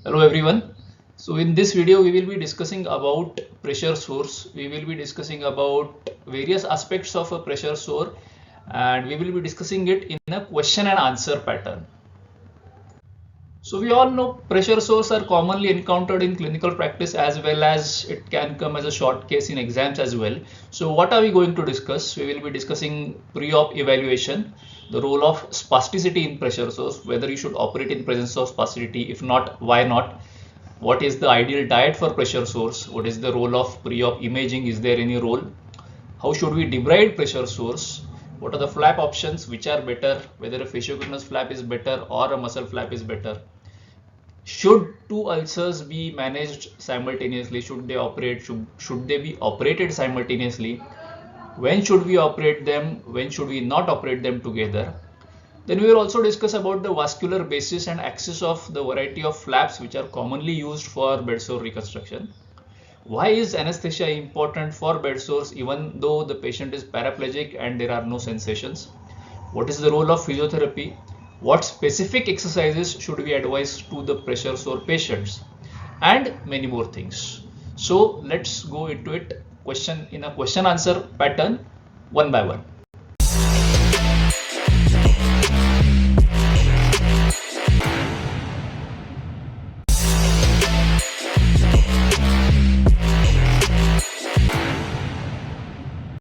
Hello everyone. So in this video we will be discussing about pressure source. We will be discussing about various aspects of a pressure source and we will be discussing it in a question and answer pattern. So we all know pressure sources are commonly encountered in clinical practice as well as it can come as a short case in exams as well. So what are we going to discuss? We will be discussing pre-op evaluation, the role of spasticity in pressure source, whether you should operate in presence of spasticity, if not, why not? What is the ideal diet for pressure source? What is the role of pre-op imaging? Is there any role? How should we debride pressure source? What are the flap options? Which are better? Whether a fasciocutaneous flap is better or a muscle flap is better? Should two ulcers be managed simultaneously? Should they operate? Should they be operated simultaneously? When should we operate them? When should we not operate them together? Then we will also discuss about the vascular basis and axis of the variety of flaps which are commonly used for bedsore reconstruction. Why is anesthesia important for bedsores even though the patient is paraplegic and there are no sensations? What is the role of physiotherapy? What specific exercises should we advise to the pressure sore patients? And many more things. So let's go into it in a question answer pattern one by one.